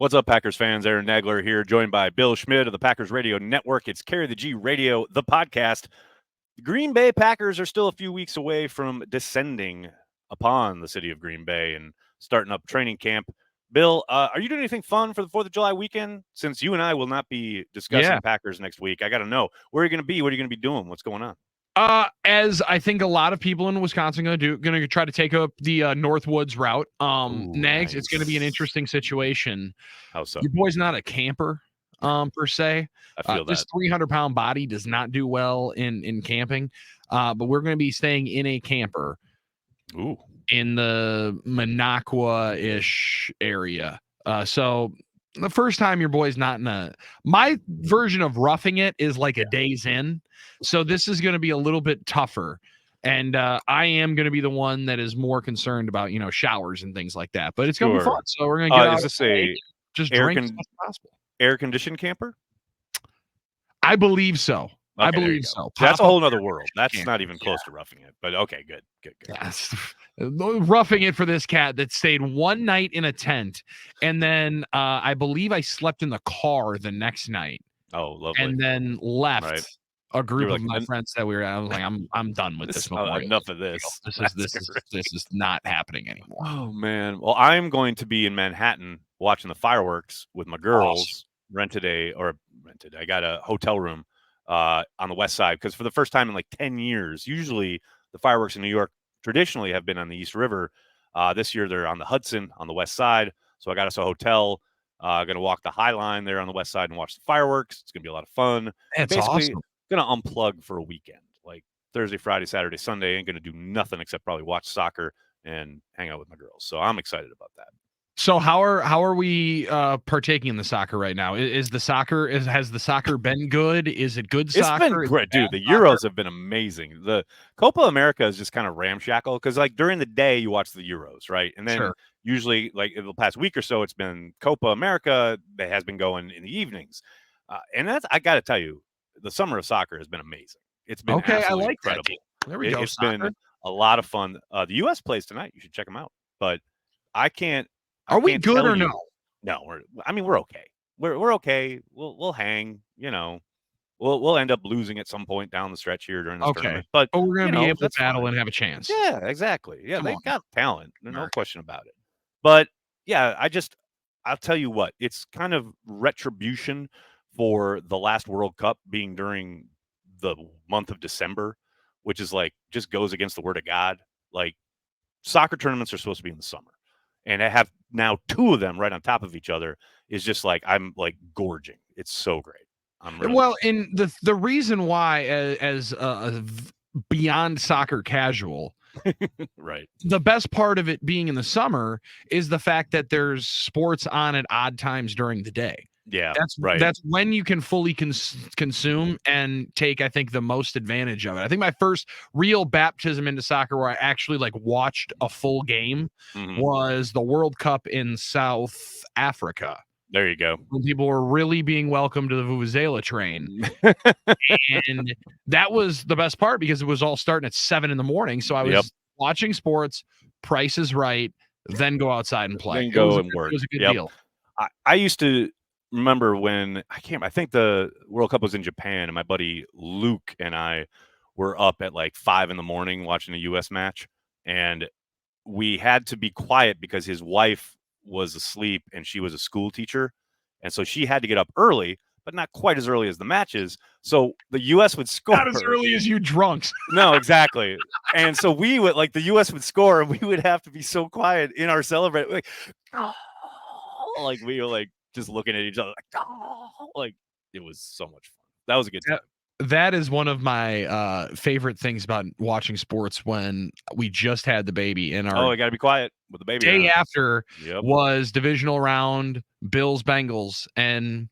What's up, Packers fans? Aaron Nagler here, joined by Bill Schmidt of the Packers Radio Network. It's Carry the G Radio, the podcast. The Green Bay Packers are still a few weeks away from descending upon the city of Green Bay and starting up training camp. Bill, are you doing anything fun for the 4th of July weekend? Since you and I will not be discussing Packers next week, I got to know, where are you going to be? What are you going to be doing? What's going on? As I think a lot of people in Wisconsin going to try to take up the Northwoods route. Nags, nice. It's going to be an interesting situation. How so? Your boy's not a camper, per se. I feel that. This 300-pound body does not do well in camping. But we're going to be staying in a camper. Ooh. In the Minocqua-ish area. So the first time your boy's not in my version of roughing it is like a day's in. So this is going to be a little bit tougher. And I am going to be the one that is more concerned about, showers and things like that. But it's going to be fun. So we're going to get out. Is this a just drink as much as possible. Air-conditioned camper? I believe so. Okay, I believe so. That's a whole other world. That's not even close to roughing it. But okay, good. Yes. Roughing it for this cat that stayed one night in a tent, and then I believe I slept in the car the next night. Oh, lovely. And then left a group of my friends that we were at. I was like, I'm done with this. Enough of this. This is not happening anymore. Oh man. Well, I'm going to be in Manhattan watching the fireworks with my girls. Awesome. I got a hotel room on the west side, because for the first time in like 10 years, usually the fireworks in New York traditionally have been on the East River. This year they're on the Hudson on the west side. So I got us a hotel. Going to walk the High Line there on the west side and watch the fireworks. It's going to be a lot of fun. That's awesome. Going to unplug for a weekend, like Thursday, Friday, Saturday, Sunday. Ain't going to do nothing except probably watch soccer and hang out with my girls. So I'm excited about that. So how are we partaking in the soccer right now? Has the soccer been good? Is it good soccer? It's been great, dude. The Euros have been amazing. The Copa America is just kind of ramshackle, because like during the day you watch the Euros, right? And then usually, like in the past week or so, it's been Copa America that has been going in the evenings. And that's, I got to tell you, the summer of soccer has been amazing. It's been absolutely incredible. There we go. It's been a lot of fun. The U.S. plays tonight. You should check them out. But I can't. Are we good or no? No, we're okay. We're okay. We'll hang. We'll end up losing at some point down the stretch here during this tournament. But we're going to be able to battle and have a chance. Yeah, exactly. Yeah, they've got talent. There's no question about it. But yeah, I'll tell you what. It's kind of retribution for the last World Cup being during the month of December, which is like just goes against the word of God. Like, soccer tournaments are supposed to be in the summer. And I have now 2 of them right on top of each other is just like, I'm like gorging. It's so great. And the reason why as beyond soccer casual, right. The best part of it being in the summer is the fact that there's sports on at odd times during the day. Yeah, that's when you can fully consume and take, I think, the most advantage of it. I think my first real baptism into soccer where I actually like watched a full game was the World Cup in South Africa. There you go. When people were really being welcomed to the Vuvuzela train. And that was the best part, because it was all starting at 7 a.m. So I was watching sports, Price is Right, then go outside and play. Then go and work. It was a good deal. I used to remember when I think the World Cup was in Japan, and my buddy Luke and I were up at like 5 a.m. watching a U.S. match, and we had to be quiet because his wife was asleep and she was a school teacher, and so she had to get up early, but not quite as early as the matches. So the U.S. would score. Not as early as you drunks. No, exactly. And so we would, like, the U.S. would score, and we would have to be so quiet in our celebrate. Like we were like just looking at each other like it was so much fun. That was a good time. That is one of my favorite things about watching sports, when we just had the baby in our I gotta be quiet with the baby. Day after was divisional round, Bills Bengals, and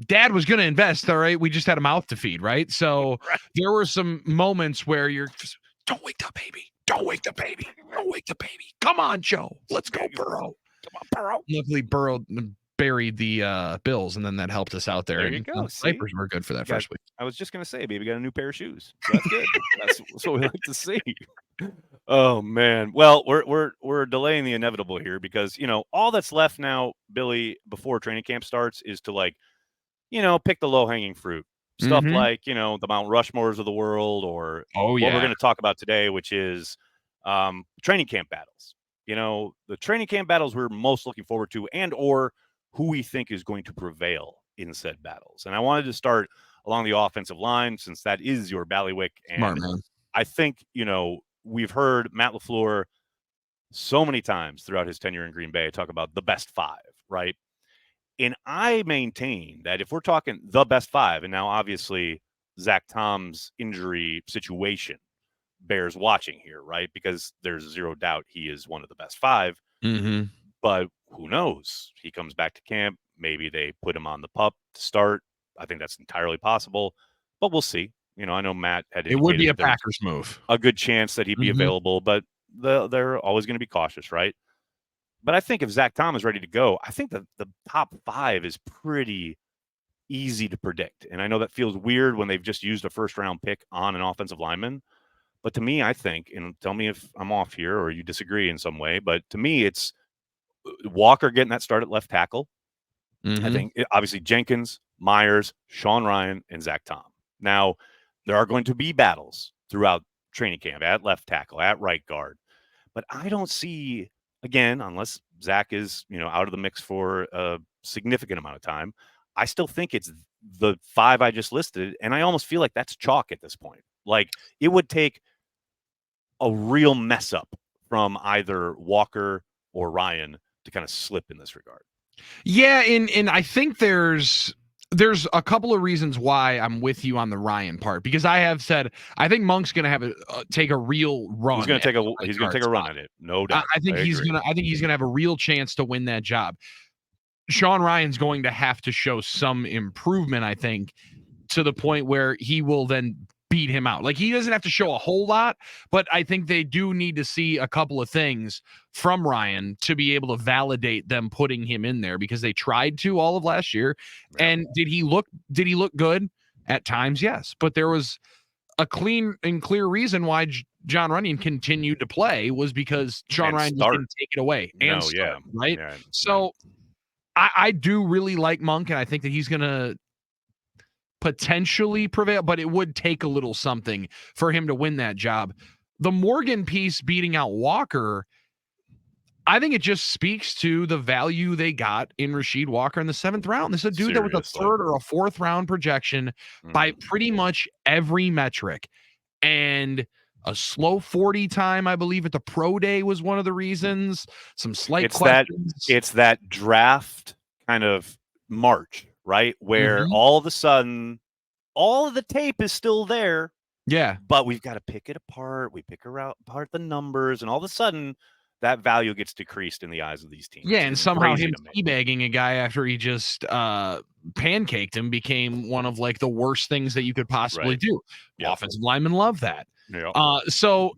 Dad was going to invest. All right, we just had a mouth to feed, right? So there were some moments where you're just, don't wake the baby, don't wake the baby, don't wake the baby. Come on, Joe, let's go, Burrow. Come on, Burrow. Luckily, Burrow buried the Bills, and then that helped us out there. There you go. Snipers were good for that first week. I was just gonna say, baby got a new pair of shoes. So that's good. That's what we like to see. Oh man. Well, we're delaying the inevitable here, because all that's left now Billy, before training camp starts is to, like, pick the low-hanging fruit. Stuff Mm-hmm. like, the Mount Rushmores of the world, or Oh, what we're yeah. going to talk about today, which is training camp battles. The training camp battles we're most looking forward to, and or who we think is going to prevail in said battles. And I wanted to start along the offensive line, since that is your bailiwick. Smart, And man. I think, we've heard Matt LaFleur so many times throughout his tenure in Green Bay talk about the best five, right? And I maintain that if we're talking the best five, and now obviously Zach Tom's injury situation bears watching here, right? Because there's zero doubt he is one of the best five. Mm-hmm. But who knows? He comes back to camp. Maybe they put him on the pup to start. I think that's entirely possible, but we'll see. I know Matt had It would indicated be a that there was Packers move. a good chance that he'd be Mm-hmm. available, but they're always going to be cautious, right? But I think if Zach Tom is ready to go, I think the top five is pretty easy to predict. And I know that feels weird when they've just used a first-round pick on an offensive lineman. But to me, I think, and tell me if I'm off here or you disagree in some way, but to me, it's Walker getting that start at left tackle. Mm-hmm. I think, obviously, Jenkins, Myers, Sean Ryan, and Zach Tom. Now, there are going to be battles throughout training camp at left tackle, at right guard. But I don't see, again, unless Zach is, out of the mix for a significant amount of time, I still think it's the five I just listed. And I almost feel like that's chalk at this point. Like, it would take a real mess up from either Walker or Ryan to kind of slip in this regard. Yeah, and I think there's a couple of reasons why I'm with you on the Ryan part, because I have said I think Monk's going to have take a real run. He's going to take a run spot. at it, no doubt. I think he's going to have a real chance to win that job. Sean Ryan's going to have to show some improvement, I think, to the point where he will then beat him out. Like, he doesn't have to show a whole lot, but I think they do need to see a couple of things from Ryan to be able to validate them putting him in there, because they tried to all of last year. Yeah. And did he look good? At times, yes. But there was a clean and clear reason why John Runyon continued to play, was because Sean Ryan just didn't take it away and start, right? Yeah, so I do really like Monk, and I think that he's going to potentially prevail, but it would take a little something for him to win that job. The Morgan piece beating out Walker, I think it just speaks to the value they got in Rasheed Walker in the 7th round. This is a dude that was a 3rd or a 4th round projection by pretty much every metric. And a slow 40 time, I believe, at the pro day was one of the reasons. Some slight questions. It's that draft kind of march, right? Where all of a sudden, all of the tape is still there. Yeah. But we've got to pick it apart. We pick apart the numbers, and all of a sudden, that value gets decreased in the eyes of these teams. Yeah, and somehow him teabagging a guy after he just pancaked him became one of, like, the worst things that you could possibly do. Yep. Offensive linemen love that. Yep. So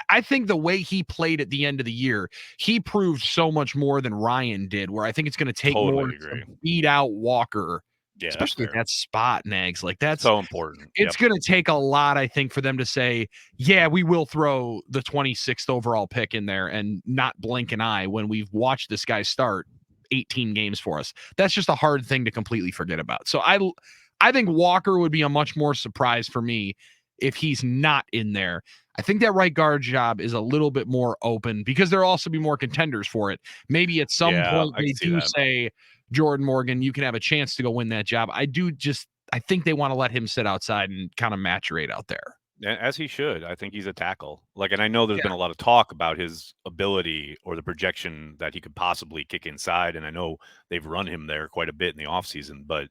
I think the way he played at the end of the year, he proved so much more than Ryan did, where I think it's going to take more to beat out Walker. Yeah, especially at that spot, Nags. Like, that's so important. It's going to take a lot, I think, for them to say, yeah, we will throw the 26th overall pick in there and not blink an eye when we've watched this guy start 18 games for us. That's just a hard thing to completely forget about. So I think Walker would be a much more surprise for me if he's not in there. I think that right guard job is a little bit more open, because there'll also be more contenders for it. Maybe at some point they do say, Jordan Morgan, you can have a chance to go win that job. I think they want to let him sit outside and kind of maturate out there. As he should. I think he's a tackle. And I know there's been a lot of talk about his ability or the projection that he could possibly kick inside. And I know they've run him there quite a bit in the offseason, but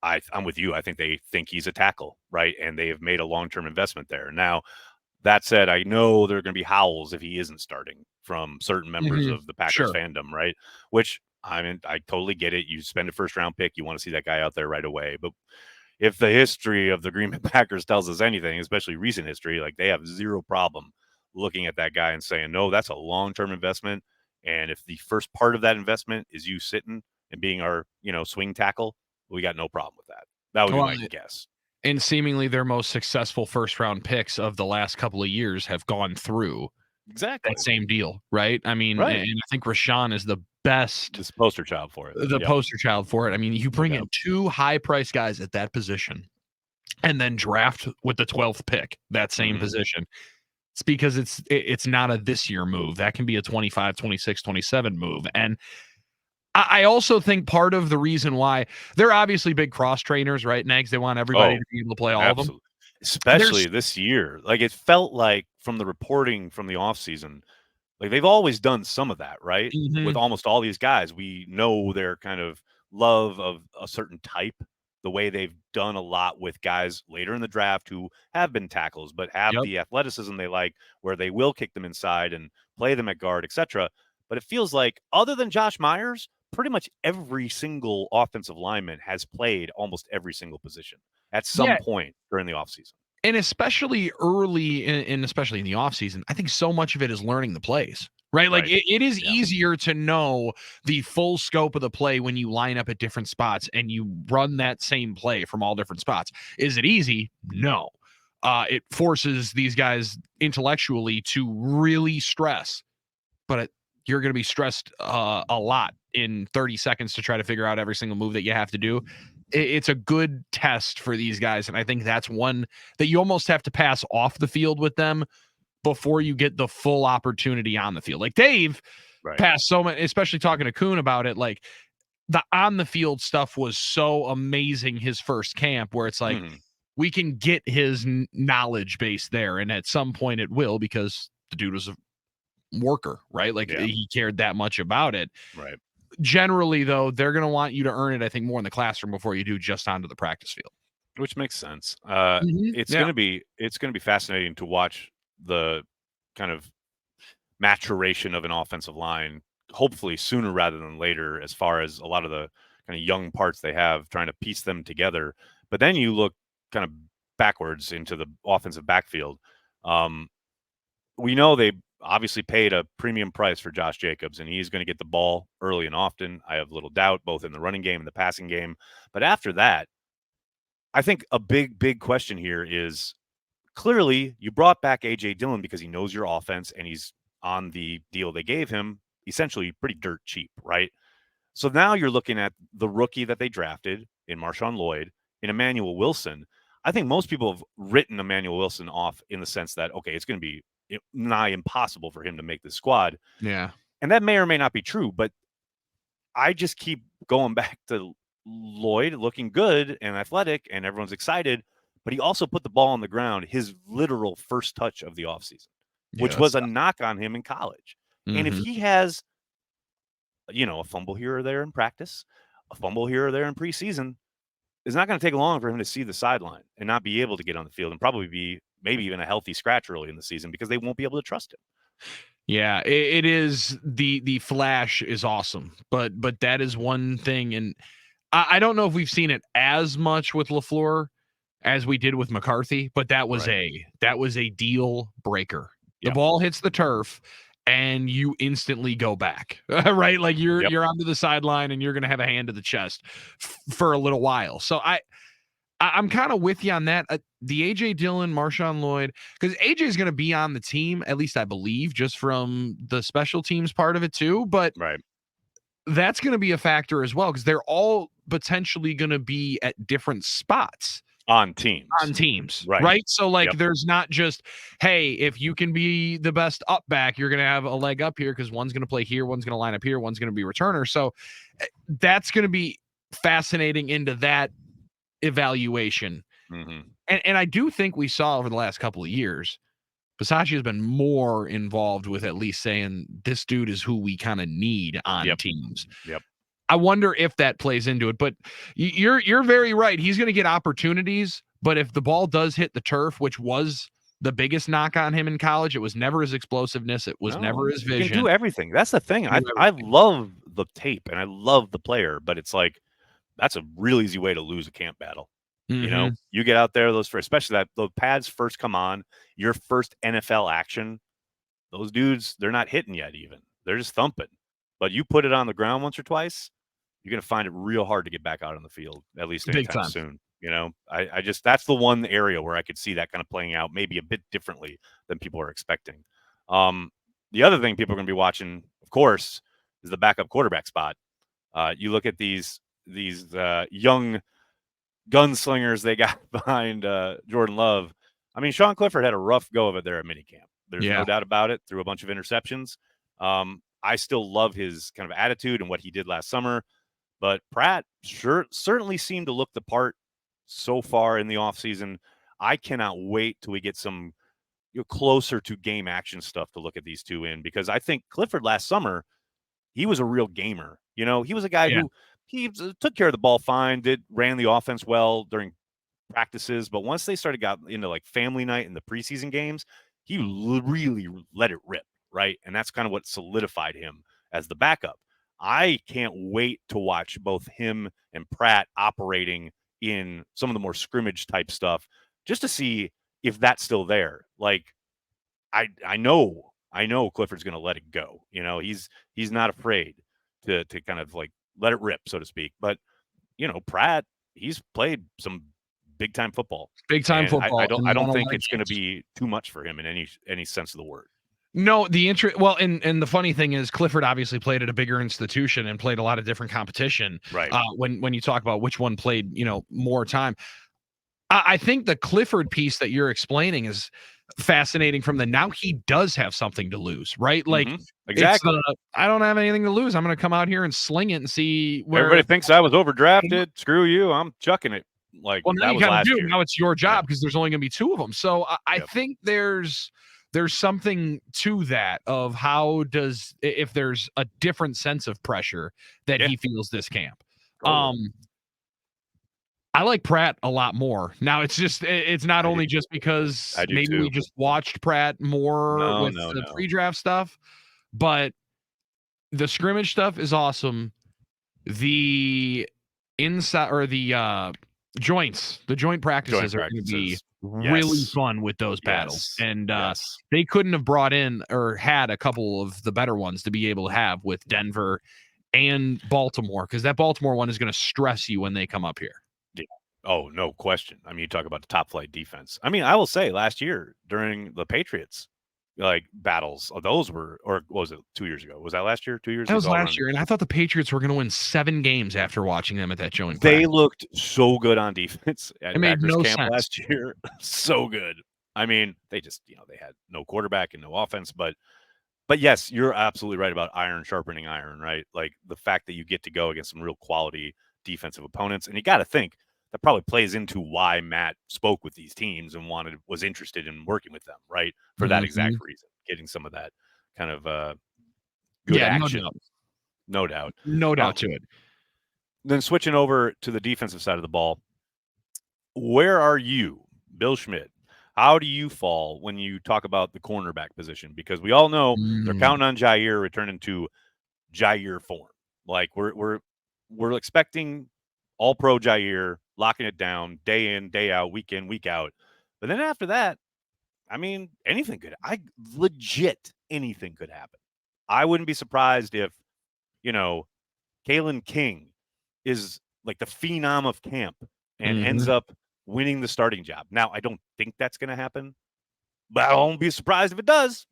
I'm with you. I think they think he's a tackle, right? And they have made a long-term investment there. Now, that said, I know there are going to be howls if he isn't starting from certain members of the Packers fandom, right? Which, I mean, I totally get it. You spend a 1st-round pick, you want to see that guy out there right away. But if the history of the Green Bay Packers tells us anything, especially recent history, they have zero problem looking at that guy and saying, no, that's a long-term investment. And if the first part of that investment is you sitting and being our, swing tackle, we got no problem with that. That would be my guess. And seemingly their most successful 1st-round picks of the last couple of years have gone through Exactly. that same deal, right? I mean, Right. and I think Rashawn is the best, This poster child for it. the Yep. poster child for it. I mean, you No bring in doubt. 2 high-priced guys at that position and then draft with the 12th pick, that same Mhm. position. It's because it's not a this year move. That can be a 25, 26, 27 move. And I also think part of the reason why they're obviously big cross trainers, right, Negs? They want everybody Oh, to be able to play all of them. absolutely. Especially There's this year. Like, it felt like from the reporting from the offseason, like, they've always done some of that, right? With Mhm. almost all these guys, we know their kind of love of a certain type, the way they've done a lot with guys later in the draft who have been tackles, but have Yep. the athleticism they like, where they will kick them inside and play them at guard, etc. But it feels like, other than Josh Myers, pretty much every single offensive lineman has played almost every single position at some Yeah, point during the offseason. and especially early in especially in the offseason, I think so much of it is learning the plays, right? Like, Right. it is Yeah. easier to know the full scope of the play when you line up at different spots and you run that same play from all different spots. Is it easy? No. It forces these guys intellectually to really stress, but you're going to be stressed a lot in 30 seconds to try to figure out every single move that you have to do. It's a good test for these guys. And I think that's one that you almost have to pass off the field with them before you get the full opportunity on the field. Like Dave Right. passed so many, especially talking to Kuhn about it. Like, the on the field stuff was so amazing his first camp, where it's like, Mhm. we can get his knowledge base there. And at some point it will, because the dude was a worker, right? Like, Yeah. he cared that much about it. Right. Generally, though, they're going to want you to earn it, I think, more in the classroom before you do just onto the practice field. Which makes sense. It's Yeah. gonna be fascinating to watch the kind of maturation of an offensive line, hopefully sooner rather than later, as far as a lot of the kind of young parts they have, trying to piece them together. But then you look kind of backwards into the offensive backfield. Um, we know they obviously paid a premium price for Josh Jacobs, and he's going to get the ball early and often. I have little doubt, both in the running game and the passing game. But after that, I think a big question here is, clearly you brought back AJ Dillon because he knows your offense and he's on the deal they gave him, essentially pretty dirt cheap, right? So now you're looking at the rookie that they drafted in Marshawn Lloyd, in Emmanuel Wilson. I think most people have written Emmanuel Wilson off in the sense that, okay, it's going to be nigh impossible for him to make the squad. Yeah. And that may or may not be true, but I just keep going back to Lloyd looking good and athletic, and everyone's excited. But he also put the ball on the ground, his literal first touch of the offseason, Yeah. which That's was a tough. knock on him in college. And if Mm-hmm. he has, a fumble here or there in practice, a fumble here or there in preseason, it's not going to take long for him to see the sideline and not be able to get on the field, and probably be maybe even a healthy scratch early in the season because they won't be able to trust him. Yeah, it is, the flash is awesome, but that is one thing, and I don't know if we've seen it as much with LaFleur as we did with McCarthy, but Right. that was a deal breaker. The Yep. ball hits the turf and you instantly go back, right? Like, Yep. you're onto the sideline and you're going to have a hand to the chest for a little while. So I'm kind of with you on that. The AJ Dillon, Marshawn Lloyd, because AJ is going to be on the team, at least I believe, just from the special teams part of it too. But Right. that's going to be a factor as well, because they're all potentially going to be at different spots On teams. on teams, Right. right? So, like, Yep. there's not just, hey, if you can be the best up back, you're going to have a leg up here because one's going to play here, one's going to line up here, one's going to be returner. So that's going to be fascinating into that evaluation. Mm-hmm. And I do think we saw over the last couple of years, Bisaccia has been more involved with at least saying this dude is who we kind of need on Yep. teams. Yep. I wonder if that plays into it, but you're very right. He's going to get opportunities, but if the ball does hit the turf, which was the biggest knock on him in college, it was never his explosiveness, it was No, never his he can vision. do everything. That's the thing. Do I love the tape and I love the player, but it's like, that's a real easy way to lose a camp battle. Mm-hmm. You get out there, especially that those pads first come on, your first NFL action, those dudes, they're not hitting yet even. They're just thumping. But you put it on the ground once or twice, you're going to find it real hard to get back out on the field, at least Big anytime time. soon. I just, that's the one area where I could see that kind of playing out maybe a bit differently than people are expecting. The other thing people are going to be watching, of course, is the backup quarterback spot. You look at these young gunslingers they got behind Jordan Love. I mean, Sean Clifford had a rough go of it there at minicamp. There's no doubt about it. Threw a bunch of interceptions. I still love his kind of attitude and what he did last summer. But Pratt certainly seemed to look the part so far in the offseason. I cannot wait till we get some closer to game action stuff to look at these two in, because I think Clifford last summer, he was a real gamer. He was a guy who he took care of the ball fine, ran the offense well during practices, but once they got into like family night and the preseason games, he really let it rip, right? And that's kind of what solidified him as the backup. I can't wait to watch both him and Pratt operating in some of the more scrimmage type stuff, just to see if that's still there. Like, I know Clifford's going to let it go. He's not afraid to kind of like let it rip, so to speak. But Pratt, he's played some big time football. I don't think it's going to be too much for him in any sense of the word. No, and the funny thing is Clifford obviously played at a bigger institution and played a lot of different competition. Right. When you talk about which one played, more time, I think the Clifford piece that you're explaining is fascinating from now he does have something to lose, right? Like, exactly. I don't have anything to lose. I'm going to come out here and sling it and see where everybody thinks I was overdrafted. Screw you. I'm chucking it. Like, well, now that you was kind of last do. year. Now it's your job because there's only going to be two of them. So I think there's something to that of if there's a different sense of pressure that he feels this camp. Totally. I like Pratt a lot more. Now it's not only just because maybe we just watched Pratt more with the pre-draft stuff, but the scrimmage stuff is awesome. The inside or the joint practices are going to be really fun with those battles. And they couldn't have brought in or had a couple of the better ones to be able to have with Denver and Baltimore, because that Baltimore one is going to stress you when they come up here. Yeah. Oh, no question. I mean, you talk about the top flight defense. I mean, I will say last year during the Patriots battles, those were, or what was it, 2 years ago? Was that last year? 2 years ago? That was last year, and I thought the Patriots were going to win 7 games after watching them at that joint They practice. Looked so good on defense at Packers camp sense. last year. So good. I mean, they just, they had no quarterback and no offense, but yes, you're absolutely right about iron sharpening iron, right? Like the fact that you get to go against some real quality defensive opponents, and you got to think that probably plays into why Matt spoke with these teams and was interested in working with them, right? For that exact reason, getting some of that kind of good action. No doubt to it. Then switching over to the defensive side of the ball, where are you, Bill Schmidt? How do you fall when you talk about the cornerback position? Because we all know they're counting on Jair returning to Jair form. Like we're expecting all-pro Jair, locking it down day in, day out, week in, week out. But then after that, I mean, anything could happen. I wouldn't be surprised if, Kalen King is like the phenom of camp and ends up winning the starting job. Now, I don't think that's going to happen, but I won't be surprised if it does.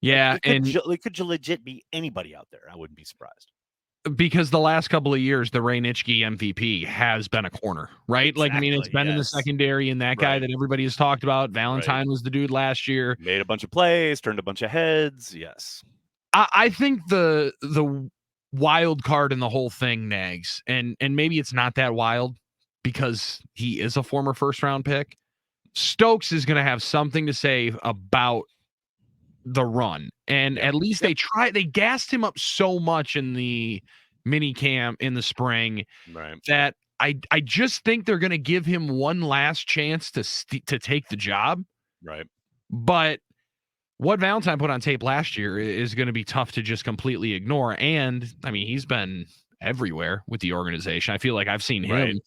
Yeah, it could legit be anybody out there. I wouldn't be surprised. Because the last couple of years, the Ray Nitschke MVP has been a corner, right? Exactly, like, I mean, it's been in the secondary, and that guy that everybody has talked about, Valentine was the dude last year. Made a bunch of plays, turned a bunch of heads. Yes. I think the wild card in the whole thing, Nags, and maybe it's not that wild because he is a former first-round pick. Stokes is going to have something to say about the run, and at least they gassed him up so much in the mini camp in the spring that I just think they're going to give him one last chance to take the job. Right. But what Valentine put on tape last year is going to be tough to just completely ignore. And I mean, he's been everywhere with the organization. I feel like I've seen him.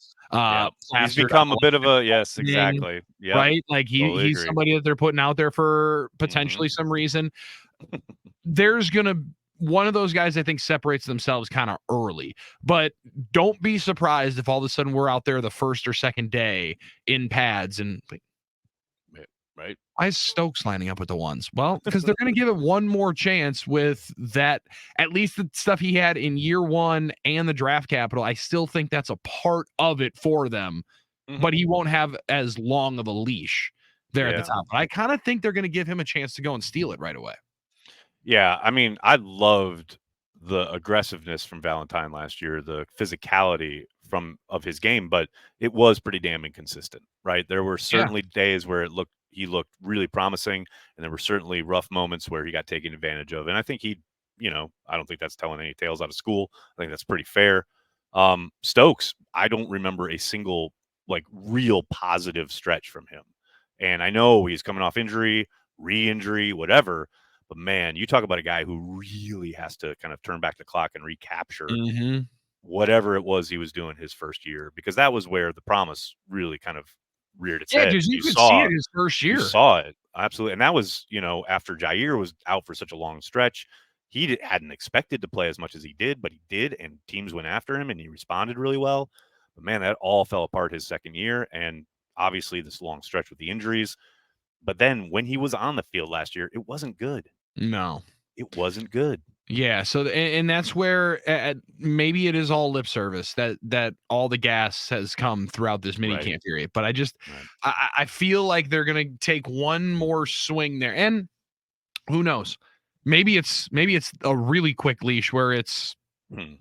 He's become a bit of a exactly. Yeah. Right. Like he's somebody that they're putting out there for potentially some reason. There's going to one of those guys I think separates themselves kind of early, but don't be surprised if all of a sudden we're out there the first or second day in pads and right? Why is Stokes lining up with the ones? Well, because they're going to give it one more chance with that, at least the stuff he had in year one and the draft capital. I still think that's a part of it for them, but he won't have as long of a leash there at the top. But I kind of think they're going to give him a chance to go and steal it right away. Yeah, I mean, I loved the aggressiveness from Valentine last year, the physicality of his game, but it was pretty damn inconsistent, right? There were certainly days where he looked really promising, and there were certainly rough moments where he got taken advantage of. And I think I don't think that's telling any tales out of school. I think that's pretty fair. Stokes, I don't remember a single like real positive stretch from him. And I know he's coming off injury, re-injury, whatever. But man, you talk about a guy who really has to kind of turn back the clock and recapture whatever it was he was doing his first year, because that was where the promise really kind of reared its head. Because you could see it his first year. You saw it. Absolutely. And that was, after Jair was out for such a long stretch, he hadn't expected to play as much as he did, but he did, and teams went after him, and he responded really well. But man, that all fell apart his second year, and obviously this long stretch with the injuries. But then when he was on the field last year, it wasn't good. No. It wasn't good. Yeah, so and that's where maybe it is all lip service that all the gas has come throughout this mini camp period. But I feel like they're gonna take one more swing there, and who knows? Maybe it's a really quick leash where it's,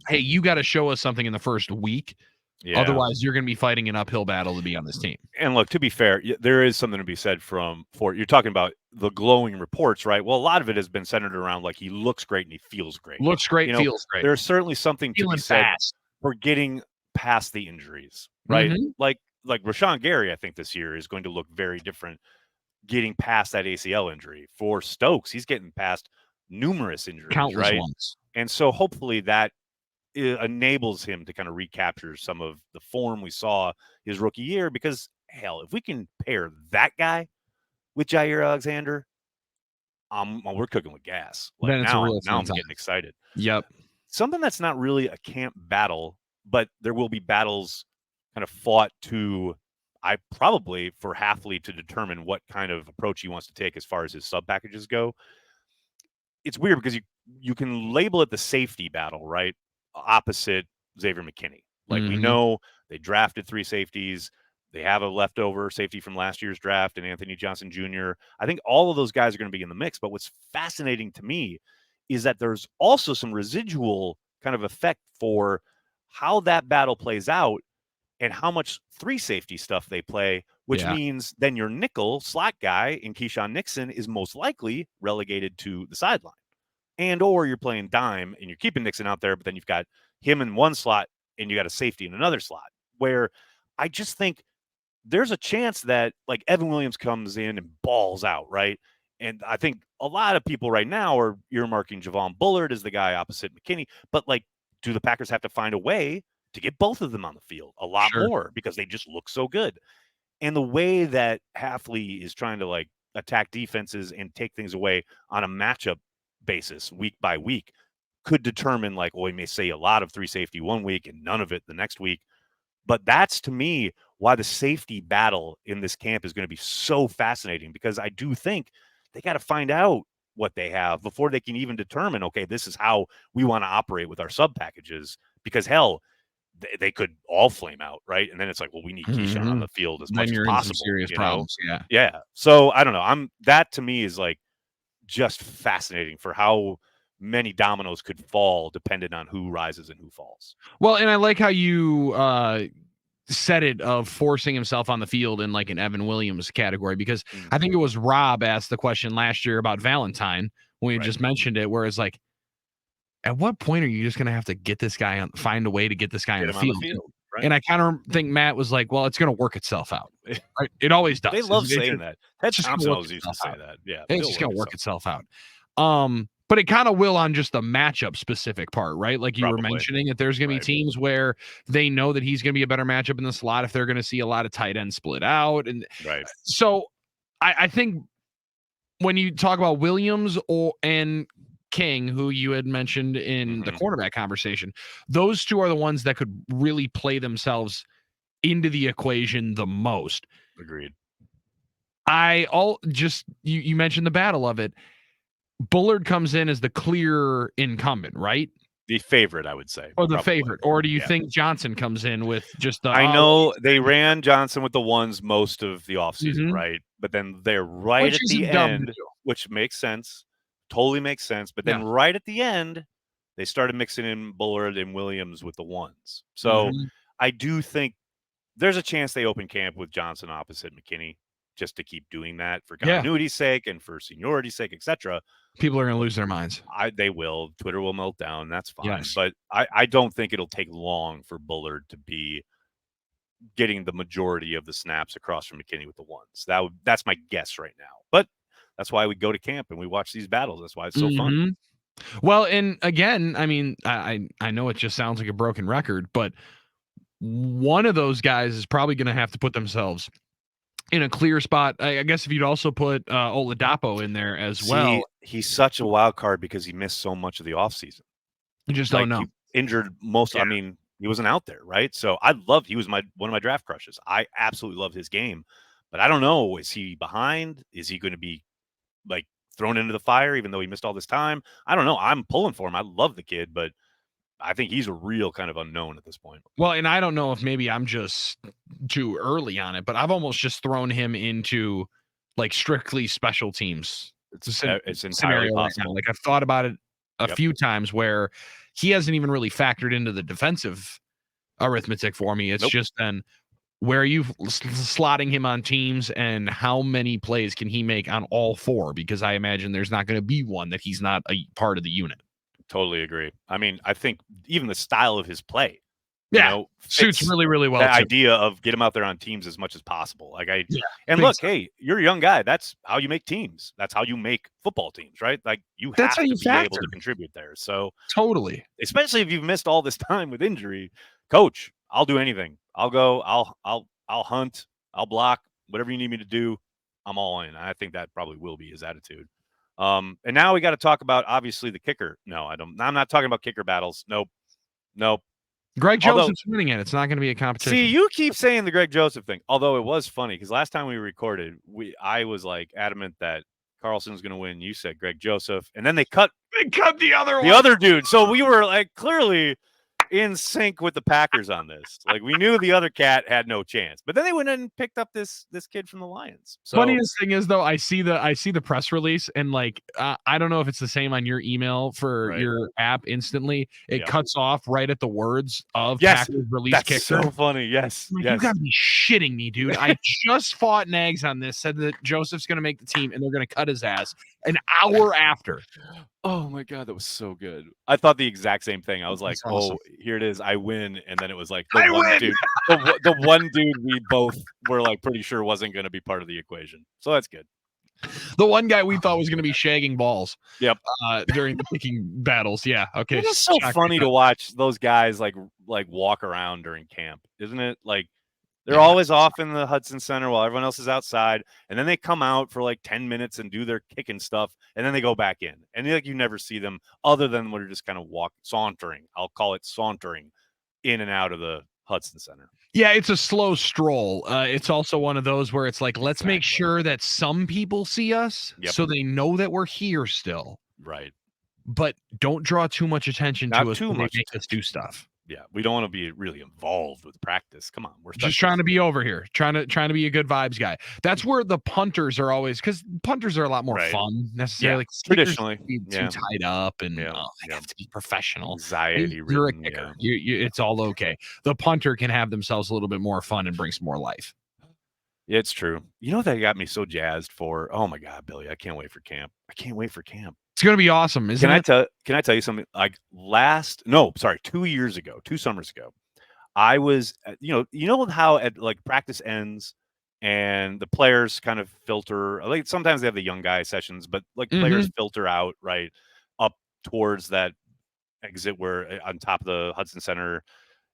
hey, you got to show us something in the first week. Yeah. Otherwise, you're going to be fighting an uphill battle to be on this team. And look, to be fair, there is something to be said for you're talking about the glowing reports, right? Well, a lot of it has been centered around like he looks great and he feels great. Looks great, feels great. There's certainly something to be said for getting past the injuries, right? Like Rashawn Gary, I think this year is going to look very different getting past that ACL injury. For Stokes, he's getting past numerous injuries, countless right? ones. And so hopefully that enables him to kind of recapture some of the form we saw his rookie year, because hell, if we can pair that guy with Jair Alexander, we're cooking with gas. Like now I'm getting excited. Yep. Something that's not really a camp battle, but there will be battles kind of fought probably for Hafley to determine what kind of approach he wants to take as far as his sub packages go. It's weird because you can label it the safety battle, right? Opposite Xavier McKinney. Like we know they drafted 3 safeties. They have a leftover safety from last year's draft and Anthony Johnson Jr. I think all of those guys are going to be in the mix. But what's fascinating to me is that there's also some residual kind of effect for how that battle plays out and how much 3 safety stuff they play, which means then your nickel slot guy in Keyshawn Nixon is most likely relegated to the sideline. And or you're playing dime and you're keeping Nixon out there, but then you've got him in one slot and you got a safety in another slot, where I just think there's a chance that like Evan Williams comes in and balls out, right? And I think a lot of people right now are earmarking Javon Bullard as the guy opposite McKinney, but like, do the Packers have to find a way to get both of them on the field a lot more because they just look so good? And the way that Hafley is trying to like attack defenses and take things away on a matchup basis week by week could determine like, well, he may say a lot of 3 safety one week and none of it the next week. But that's to me why the safety battle in this camp is going to be so fascinating, because I do think they got to find out what they have before they can even determine, okay, this is how we want to operate with our sub packages, because hell, they could all flame out, right? And then it's like, well, we need Keyshawn on the field as much as possible. Serious problems, yeah. So I don't know. That to me is like just fascinating for how many dominoes could fall depending on who rises and who falls. Well, and I like how you said it, of forcing himself on the field in like an Evan Williams category, because I think it was Rob asked the question last year about Valentine when we just mentioned it, where it's like, at what point are you just going to have to get this guy find a way to get this guy on the field? Right. And I kind of think Matt was like, well, it's going to work itself out. Right? It always does. They love saying that. Ted Thompson always used to say that. Yeah. It's just going to work itself out. But it kind of will on just the matchup specific part, right? Like you were mentioning that there's going to be teams where they know that he's going to be a better matchup in the slot if they're going to see a lot of tight ends split out. And so I think when you talk about Williams and King, who you had mentioned in the cornerback conversation, those two are the ones that could really play themselves into the equation the most. Agreed. You mentioned the battle of it. Bullard comes in as the clear incumbent, right? The favorite, I would say. Or the probably. favorite. Or do you think Johnson comes in with just the I know they ran Johnson with the ones most of the offseason, right? But then they're right at the end, which makes sense. Totally makes sense. But then right at the end, they started mixing in Bullard and Williams with the ones. So I do think there's a chance they open camp with Johnson opposite McKinney just to keep doing that for continuity's sake and for seniority's sake, etc. People are going to lose their minds. They will. Twitter will melt down. That's fine. But I don't think it'll take long for Bullard to be getting the majority of the snaps across from McKinney with the ones. That's my guess right now. But that's why we go to camp and we watch these battles. That's why it's so fun. Well, and again, I mean, I know it just sounds like a broken record, but one of those guys is probably going to have to put themselves in a clear spot. I guess if you'd also put Oladapo in there as well. He's such a wild card because he missed so much of the offseason. You just don't know. He injured most. I mean, he wasn't out there, right? So he was one of my draft crushes. I absolutely love his game, but I don't know. Is he behind? Is he going to be like thrown into the fire even though he missed all this time? I don't know. I'm pulling for him. I love the kid, but I think he's a real kind of unknown at this point. Well, and I don't know if maybe I'm just too early on it, but I've almost just thrown him into like strictly special teams. It's entirely possible. Like I've thought about it a few times where he hasn't even really factored into the defensive arithmetic for me. It's just then where are you slotting him on teams and how many plays can he make on all four? Because I imagine there's not going to be one that he's not a part of the unit. Totally agree. I mean, I think even the style of his play, suits really, really well. The idea of get him out there on teams as much as possible. Look, hey, you're a young guy. That's how you make teams. That's how you make football teams, right? Like you have to be able to contribute there. So totally, especially if you've missed all this time with injury, coach, I'll do anything. I'll go. I'll hunt. I'll block. Whatever you need me to do, I'm all in. I think that probably will be his attitude. And now we got to talk about obviously the kicker. No, I'm not talking about kicker battles. Nope. Greg Joseph's winning it. It's not going to be a competition. See, you keep saying the Greg Joseph thing. Although it was funny because last time we recorded, I was like adamant that Carlson's going to win. You said Greg Joseph, and then they cut the other dude. So we were like clearly in sync with the Packers on this. Like we knew the other cat had no chance, but then they went in and picked up this kid from the Lions. So, funniest thing is though, I see the press release and like I don't know if it's the same on your email for your app. Instantly, it cuts off right at the words of Packers release that's kicker. So funny. Yes, like, you gotta be shitting me, dude. I just fought Nags on this. Said that Joseph's gonna make the team and they're gonna cut his ass an hour after. Oh my God, that was so good. I thought the exact same thing. I was like, awesome. Here it is. I win. And then it was like the one dude we both were like pretty sure wasn't going to be part of the equation. So that's good. The one guy we thought was going to be shagging balls. Yep. During the picking battles. Yeah. Okay. It's so funny to watch those guys like walk around during camp, isn't it? Like they're always off in the Hudson Center while everyone else is outside. And then they come out for like 10 minutes and do their kicking stuff. And then they go back in. And you never see them other than when they're just kind of sauntering. I'll call it sauntering in and out of the Hudson Center. Yeah, it's a slow stroll. It's also one of those where it's like, let's make sure that some people see us so they know that we're here still. Right. But don't draw too much attention to us when they make us do stuff. Yeah, we don't want to be really involved with practice. Come on, we're just trying to be over here, trying to be a good vibes guy. That's where the punters are always, because punters are a lot more fun necessarily. Yeah, traditionally, too tied up and they have to be professional. Anxiety. You're a kicker. It's all okay. The punter can have themselves a little bit more fun and bring some more life. It's true. You know that got me so jazzed for. Oh my God, Billy! I can't wait for camp. It's going to be awesome, isn't it? Can I tell you something? Like 2 years ago, 2 summers ago, I was, you know how at like practice ends and the players kind of filter. Like sometimes they have the young guy sessions, but like players filter out right up towards that exit where on top of the Hudson Center,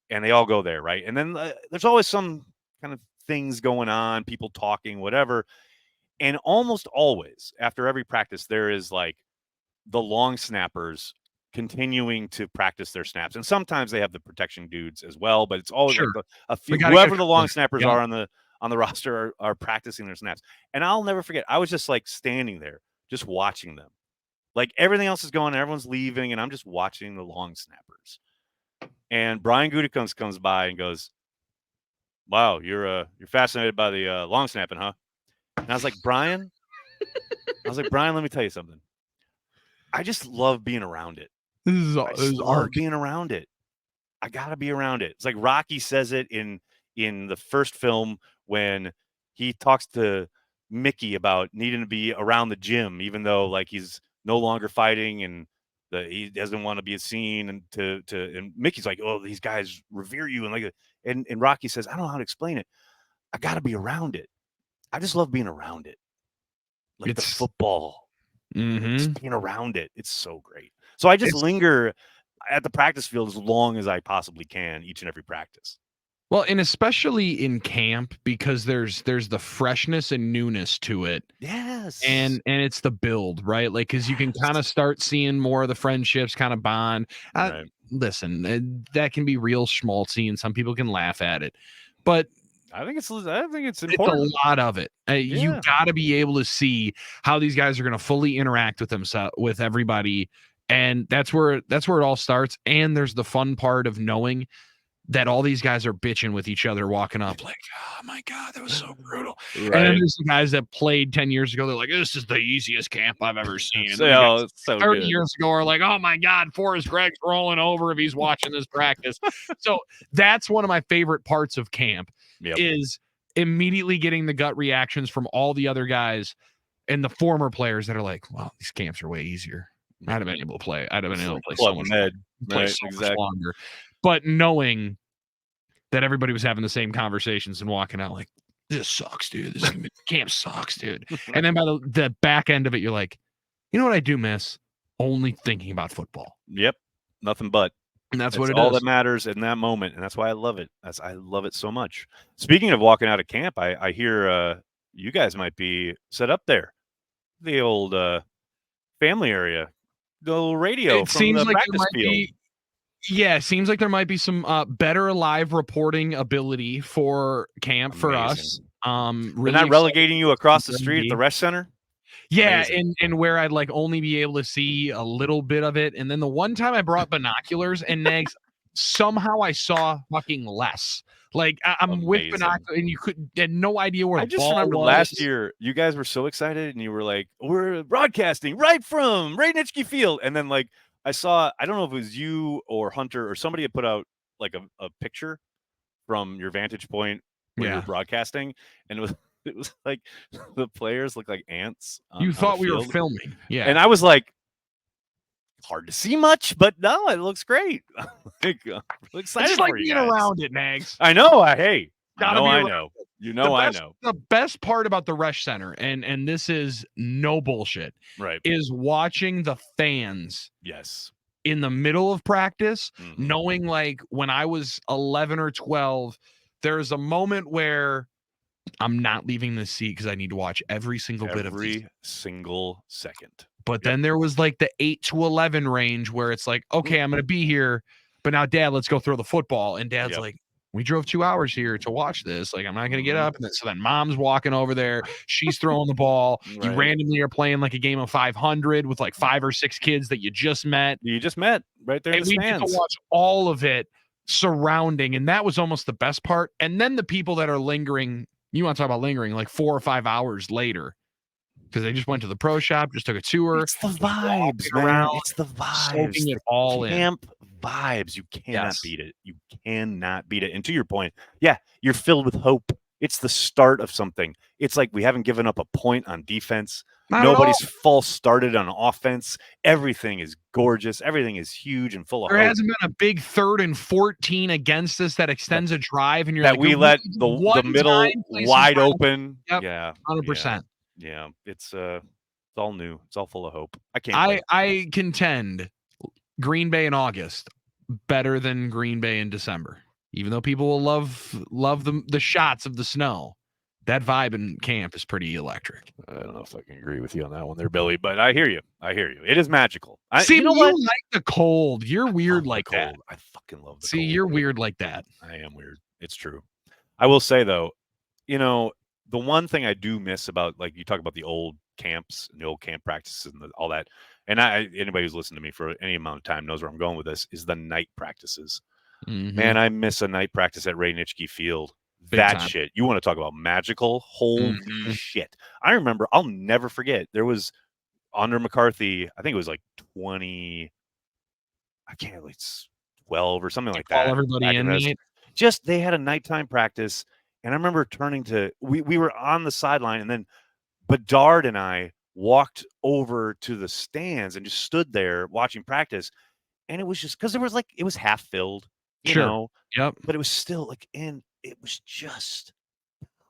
and they all go there, right? And then there's always some kind of things going on, people talking, whatever. And almost always after every practice, there is like the long snappers continuing to practice their snaps. And sometimes they have the protection dudes as well, but it's always like a few, whoever the long snappers are on the roster are practicing their snaps. And I'll never forget, I was just like standing there, just watching them. Like everything else is going, everyone's leaving, and I'm just watching the long snappers. And Brian Gutekunst comes by and goes, "Wow, you're fascinated by the long snapping, huh?" And I was like, Brian, let me tell you something. I just love being around it. This I is love art. being around it. I gotta be around it. It's like Rocky says it in the first film when he talks to Mickey about needing to be around the gym, even though like he's no longer fighting and he doesn't want to be seen and and Mickey's like, oh, these guys revere you and like and Rocky says, I don't know how to explain it. I gotta be around it. I just love being around it. Like the football. Just being around it. It's so great. So I just linger at the practice field as long as I possibly can each and every practice. Well, and especially in camp because there's the freshness and newness to it. Yes. And it's the build, right? Like cuz you can kind of start seeing more of the friendships kind of bond. Right. Listen, that can be real schmaltzy and some people can laugh at it. But I think it's important. It's a lot of it. You got to be able to see how these guys are going to fully interact with themselves, with everybody, and that's where it all starts. And there's the fun part of knowing that all these guys are bitching with each other, walking up like, "Oh my god, that was so brutal." Right. And then there's the guys that played 10 years ago. They're like, "This is the easiest camp I've ever seen." And so 30 good. years ago are like, "Oh my god, Forrest Gregg's rolling over if he's watching this practice." So that's one of my favorite parts of camp is immediately getting the gut reactions from all the other guys and the former players that are like, "Well, these camps are way easier. I'd have been able to play. I'd have been able to play so much, much longer." But knowing that everybody was having the same conversations and walking out like, "This sucks, dude. This camp sucks, dude." And then by the back end of it, you're like, "You know what I do miss? Only thinking about football." Yep. Nothing but. And that's what it all is. that matters in that moment, and that's why I love it. I love it so much. Speaking of walking out of camp, I hear you guys might be set up there, the old family area, the old radio It from seems the like practice field. Yeah, seems like there might be some better live reporting ability for camp for us. Really they're not relegating you across the street at the rest center. Yeah, and where I'd like only be able to see a little bit of it. And then the one time I brought binoculars and Nags, somehow I saw fucking less. Like I'm with binoculars and you had no idea where I just remember last year you guys were so excited and you were like, "We're broadcasting right from Ray Nitschke Field," and then like I saw, I don't know if it was you or Hunter or somebody had put out like a picture from your vantage point where you were broadcasting, and it was like the players look like ants. You thought we were filming, yeah. And I was like, hard to see much, but no, it looks great. I'm really excited it's like for you being guys. around it, Nags. I know. I know. You know, I know. The best part about the Resch Center, and this is no bullshit, right, is watching the fans. Yes. In the middle of practice, knowing like when I was 11 or 12, there's a moment where I'm not leaving the seat because I need to watch every single bit of every single second. But then there was like the 8 to 11 range where it's like, okay, I'm going to be here, but now Dad, let's go throw the football. And Dad's like, we drove 2 hours here to watch this. Like, I'm not going to get up. And so then Mom's walking over there. She's throwing the ball. You randomly are playing like a game of 500 with like 5 or 6 kids that you just met. Right there in the stands. We get to watch all of it surrounding. And that was almost the best part. And then the people that are lingering, you want to talk about lingering, like 4 or 5 hours later. Because they just went to the pro shop, just took a tour. It's the vibes, man. It's the vibes. Soaking it all in. Camp vibes. You cannot beat it. You cannot beat it. And to your point, yeah, you're filled with hope. It's the start of something. It's like we haven't given up a point on defense. Nobody's false started on offense. Everything is gorgeous. Everything is huge and full of hope. There hasn't been a big 3rd and 14 against us that extends a drive, and you're that like, we let the middle wide open. Yep, yeah, 100%. Yeah, it's all new. It's all full of hope. I contend Green Bay in August better than Green Bay in December. Even though people will love the shots of the snow, that vibe in camp is pretty electric. I don't know if I can agree with you on that one there, Billy, but I hear you. It is magical. See, you like the cold. You're weird like that. I fucking love the cold. See, you're weird like that. I am weird. It's true. I will say though, the one thing I do miss about, like, you talk about the old camps and the old camp practices and all that, and anybody who's listened to me for any amount of time knows where I'm going with this, is the night practices. Man, I miss a night practice at Ray Nitschke Field. Big That time. shit. You want to talk about magical? Holy shit. I remember, I'll never forget, there was, under McCarthy, I think it was like 20, I can't, like 12 or something like Call that. everybody in, mate. Just, they had a nighttime practice, and I remember turning to, we were on the sideline, and then Bedard and I walked over to the stands and just stood there watching practice. And it was just because it was half filled, Sure. Yep. but it was still like, and it was just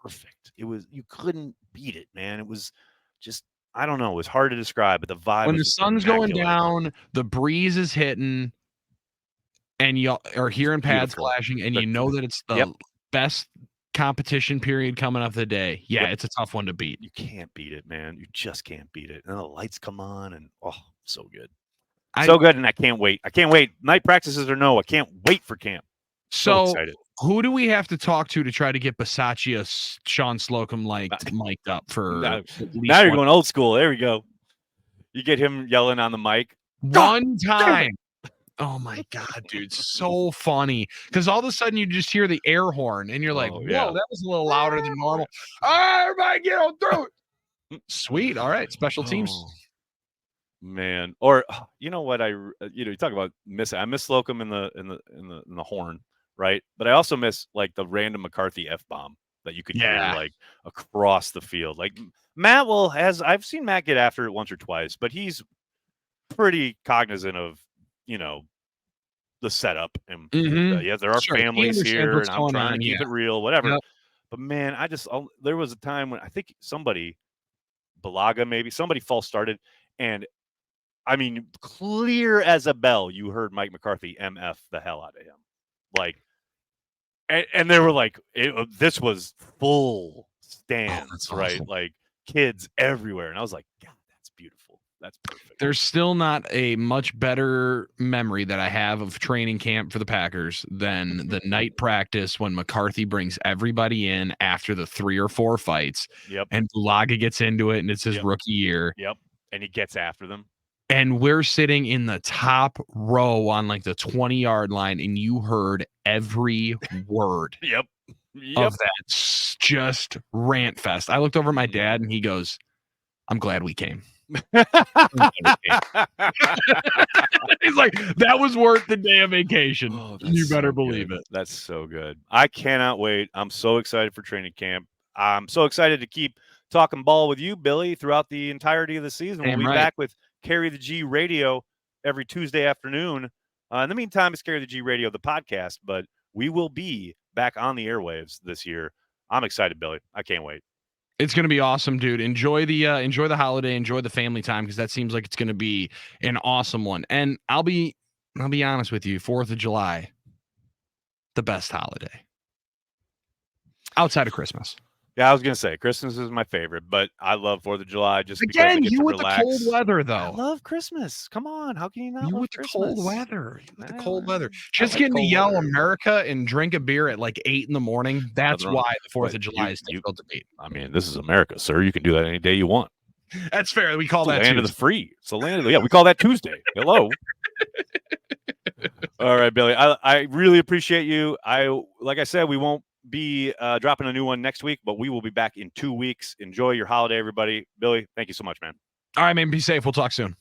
perfect. You couldn't beat it, man. It was just, I don't know. It was hard to describe, but the vibe When the was just sun's going immaculate. down, the breeze is hitting, and you are hearing pads clashing, and you know that it's the best competition period coming up the day. Yeah, it's a tough one to beat. You can't beat it, man. You just can't beat it. And then the lights come on, and so good. So good, and I can't wait. I can't wait. Night practices or no, I can't wait for camp. So excited. Who do we have to talk to try to get Bisaccia, Sean Slocum mic'd up for? Now you're going old school. There we go. You get him yelling on the mic one time. Oh my god, dude, so funny. Because all of a sudden you just hear the air horn, and you're like, "Whoa, that was a little louder than normal." Everybody get on through it. Sweet. All right, special teams. Man, or you know what, you talk about I miss Slocum in the horn, right? But I also miss, like, the random McCarthy F-bomb that you could hear, like, across the field. Like, Matt I've seen Matt get after it once or twice, but he's pretty cognizant of, the setup, and there are families here, and I'm trying to keep it real, whatever. Yep. But man, there was a time when I think Balaga, maybe somebody false started, and I mean, clear as a bell, you heard Mike McCarthy MF the hell out of him. Like, and they were like, this was full stands, right? Like, kids everywhere. And I was like, God, that's beautiful. That's perfect. There's still not a much better memory that I have of training camp for the Packers than the night practice when McCarthy brings everybody in after the 3 or 4 fights. Yep. And Bulaga gets into it, and it's his rookie year. Yep. And he gets after them. And we're sitting in the top row on, like, the 20-yard line, and you heard every word of that just rant fest. I looked over at my dad, and he goes, "I'm glad we came." He's like, "That was worth the damn vacation." You better believe it. That's so good. I cannot wait. I'm so excited for training camp. I'm so excited to keep talking ball with you, Billy, throughout the entirety of the season. We'll be back with Carry the G Radio every Tuesday afternoon. In the meantime, it's Carry the G Radio, the podcast, but we will be back on the airwaves this year. I'm excited, Billy. I can't wait. It's going to be awesome, dude. Enjoy the holiday, enjoy the family time, because that seems like it's going to be an awesome one. And I'll be honest with you, 4th of July, the best holiday outside of Christmas. Yeah, I was gonna say Christmas is my favorite, but I love 4th of July just again. Because I get you to with relax. The cold weather, though. I love Christmas. Come on, how can you not? You love with Christmas? The cold weather. You with the cold weather. Just getting to yell America and drink a beer at like 8 a.m. That's why the 4th of July is difficult to beat. I mean, this is America, sir. You can do that any day you want. That's fair. We call that land of the free. It's the land of we call that Tuesday. Hello. All right, Billy. I really appreciate you. Like I said, we won't be dropping a new one next week, but we will be back in 2 weeks. Enjoy your holiday, everybody. Billy, thank you so much, man. All right, man. Be safe. We'll talk soon.